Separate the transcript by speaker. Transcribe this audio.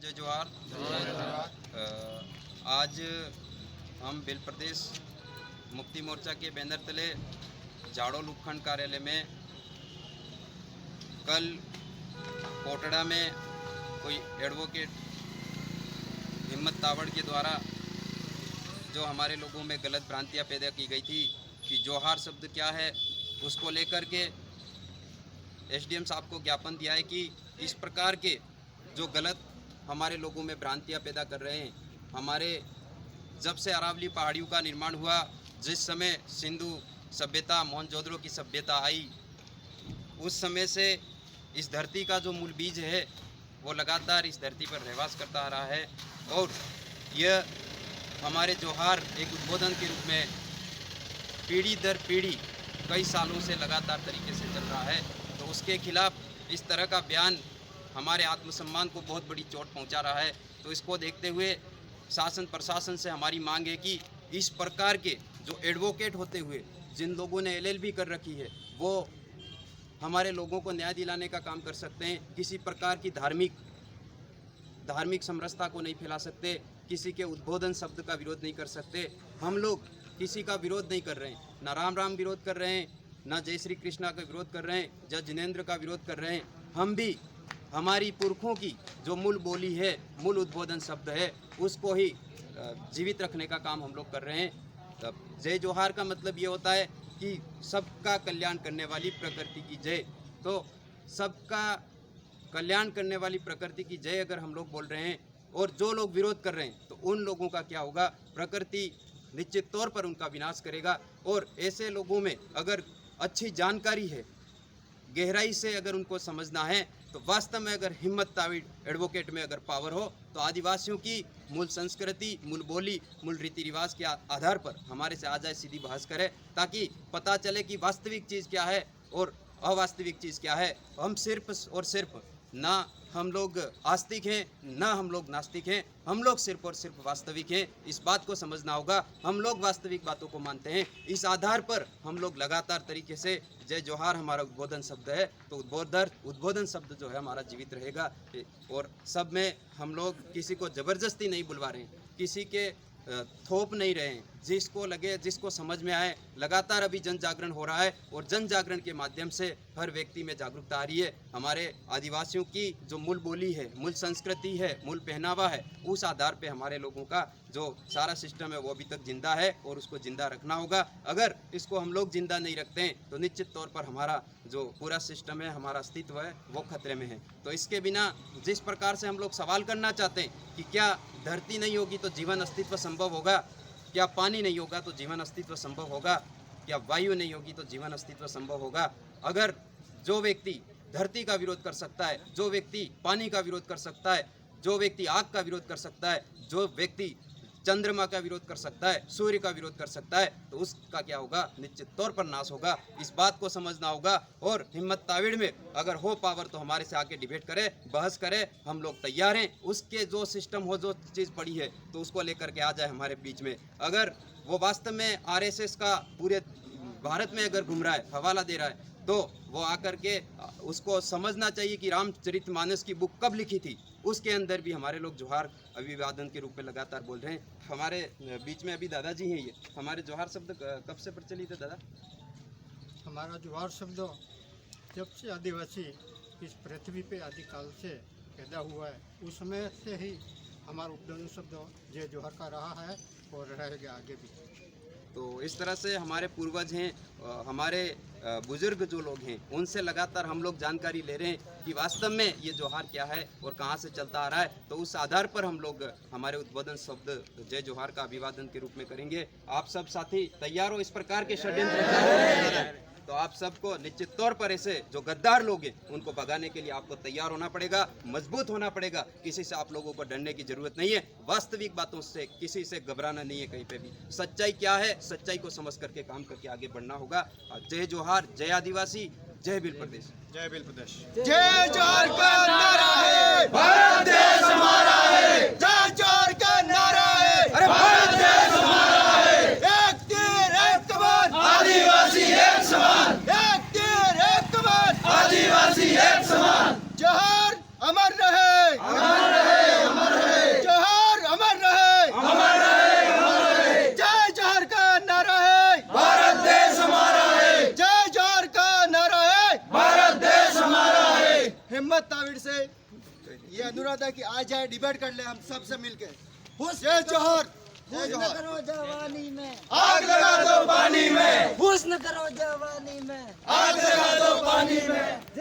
Speaker 1: जय जोहार। आज हम भिल प्रदेश मुक्ति मोर्चा के बैनर तले जाड़ोल उपखंड कार्यालय में कल कोटड़ा में कोई एडवोकेट हिम्मत तावड़ के द्वारा जो हमारे लोगों में गलत भ्रांतियां पैदा की गई थी कि जोहार शब्द क्या है, उसको लेकर के एसडीएम साहब को ज्ञापन दिया है कि इस प्रकार के जो गलत हमारे लोगों में भ्रांतियां पैदा कर रहे हैं। हमारे जब से अरावली पहाड़ियों का निर्माण हुआ, जिस समय सिंधु सभ्यता मोहनजोदड़ो की सभ्यता आई, उस समय से इस धरती का जो मूल बीज है वो लगातार इस धरती पर रहवास करता आ रहा है और यह हमारे जोहार एक उद्बोधन के रूप में पीढ़ी दर पीढ़ी कई सालों से लगातार तरीके से चल रहा है। तो उसके खिलाफ इस तरह का बयान हमारे आत्मसम्मान को बहुत बड़ी चोट पहुंचा रहा है। तो इसको देखते हुए शासन प्रशासन से हमारी मांग है कि इस प्रकार के जो एडवोकेट होते हुए जिन लोगों ने एलएलबी कर रखी है वो हमारे लोगों को न्याय दिलाने का काम कर सकते हैं। किसी प्रकार की धार्मिक समरसता को नहीं फैला सकते, किसी के उद्बोधन शब्द का विरोध नहीं कर सकते। हम लोग किसी का विरोध नहीं कर रहे हैं, ना राम राम विरोध कर रहे हैं, ना जय श्री कृष्णा का विरोध कर रहे हैं, जय जिनेंद्र का विरोध कर रहे हैं। हम भी हमारी पुरखों की जो मूल बोली है, मूल उद्बोधन शब्द है, उसको ही जीवित रखने का काम हम लोग कर रहे हैं। जय जोहार का मतलब ये होता है कि सबका कल्याण करने वाली प्रकृति की जय। तो सबका कल्याण करने वाली प्रकृति की जय अगर हम लोग बोल रहे हैं और जो लोग विरोध कर रहे हैं तो उन लोगों का क्या होगा, प्रकृति निश्चित तौर पर उनका विनाश करेगा। और ऐसे लोगों में अगर अच्छी जानकारी है, गहराई से अगर उनको समझना है, तो वास्तव में अगर हिम्मत तावड़ एडवोकेट में अगर पावर हो तो आदिवासियों की मूल संस्कृति, मूल बोली, मूल रीति रिवाज के आधार पर हमारे से आ जाए, सीधी बहस करे, ताकि पता चले कि वास्तविक चीज़ क्या है और अवास्तविक चीज़ क्या है। हम सिर्फ और सिर्फ ना हम लोग आस्तिक हैं, ना हम लोग नास्तिक हैं, हम लोग सिर्फ और सिर्फ वास्तविक हैं। इस बात को समझना होगा। हम लोग वास्तविक बातों को मानते हैं। इस आधार पर हम लोग लगातार तरीके से जय जोहार हमारा उद्बोधन शब्द है, तो उद्बोधन शब्द जो है हमारा जीवित रहेगा। और सब में हम लोग किसी को ज़बरदस्ती नहीं बुलवा रहे हैं, किसी के थोप नहीं रहे हैं। जिसको लगे, जिसको समझ में आए, लगातार अभी जन जागरण हो रहा है और जन जागरण के माध्यम से हर व्यक्ति में जागरूकता आ रही है। हमारे आदिवासियों की जो मूल बोली है, मूल संस्कृति है, मूल पहनावा है, उस आधार पे हमारे लोगों का जो सारा सिस्टम है वो अभी तक जिंदा है और उसको जिंदा रखना होगा। अगर इसको हम लोग जिंदा नहीं रखते हैं तो निश्चित तौर पर हमारा जो पूरा सिस्टम है, हमारा अस्तित्व है, वो खतरे में है। तो इसके बिना जिस प्रकार से हम लोग सवाल करना चाहते हैं कि क्या धरती नहीं होगी तो जीवन अस्तित्व संभव होगा, क्या पानी नहीं होगा तो जीवन अस्तित्व संभव होगा, क्या वायु नहीं होगी तो जीवन अस्तित्व संभव होगा। अगर जो व्यक्ति धरती का विरोध कर सकता है, जो व्यक्ति पानी का विरोध कर सकता है, जो व्यक्ति आग का विरोध कर सकता है, जो व्यक्ति चंद्रमा का विरोध कर सकता है, सूर्य का विरोध कर सकता है, तो उसका क्या होगा, निश्चित तौर पर नाश होगा। इस बात को समझना होगा। और हिम्मत तावड़ में अगर हो पावर तो हमारे से आके डिबेट करे, बहस करे, हम लोग तैयार हैं। उसके जो सिस्टम हो, जो चीज़ पड़ी है, तो उसको लेकर के आ जाए हमारे बीच में। अगर वो वास्तव में आरएसएस का पूरे भारत में अगर घूम रहा है, हवाला दे रहा है, तो वो आकर के उसको समझना चाहिए कि रामचरितमानस की बुक कब लिखी थी। उसके अंदर भी हमारे लोग जोहार अभिवादन के रूप में लगातार बोल रहे हैं। हमारे बीच में अभी दादाजी हैं। ये हमारे जोहार शब्द कब से प्रचलित है दादा?
Speaker 2: हमारा जोहार शब्द जब से आदिवासी इस पृथ्वी पे आदिकाल से पैदा हुआ है, उस समय से ही हमारा उपदेश शब्द जय जोहार का रहा है और रहेगा आगे भी।
Speaker 1: तो इस तरह से हमारे पूर्वज हैं, हमारे बुजुर्ग जो लोग हैं, उनसे लगातार हम लोग जानकारी ले रहे हैं कि वास्तव में ये जोहार क्या है और कहाँ से चलता आ रहा है। तो उस आधार पर हम लोग हमारे उद्बोधन शब्द जय जोहार का अभिवादन के रूप में करेंगे। आप सब साथी तैयार हो इस प्रकार के षड्यंत्र? तो आप सबको निश्चित तौर पर ऐसे जो गद्दार लोग हैं उनको भगाने के लिए आपको तैयार होना पड़ेगा, मजबूत होना पड़ेगा। किसी से आप लोगों को डरने की जरूरत नहीं है। वास्तविक बातों से किसी से घबराना नहीं है कहीं पे भी। सच्चाई क्या है, सच्चाई को समझ करके काम करके आगे बढ़ना होगा। जय जोहार, जय आदिवासी, जय भिल प्रदेश।
Speaker 3: जय भिल प्रदेश।
Speaker 4: जय जोहार का नारा है, भारत देश हमारा है। जय जोहार का नारा है, अरे भारत देश हमारा है। एक तीर एक कमान, आदिवासी एक समान। एक तीर एक कमान, आदिवासी एक समान। जोहार अमर रहे, अमर रहे, अमर हिम्मत ताविड़ से ये अनुरोध है कि आ जाए, डिबेट कर ले हम सब से मिलके। जय जोहर।
Speaker 3: हुस्न करो जवानी में,
Speaker 4: आग लगा दो पानी में,
Speaker 3: हुस्न करो जवानी में।
Speaker 4: आग लगा दो पानी में।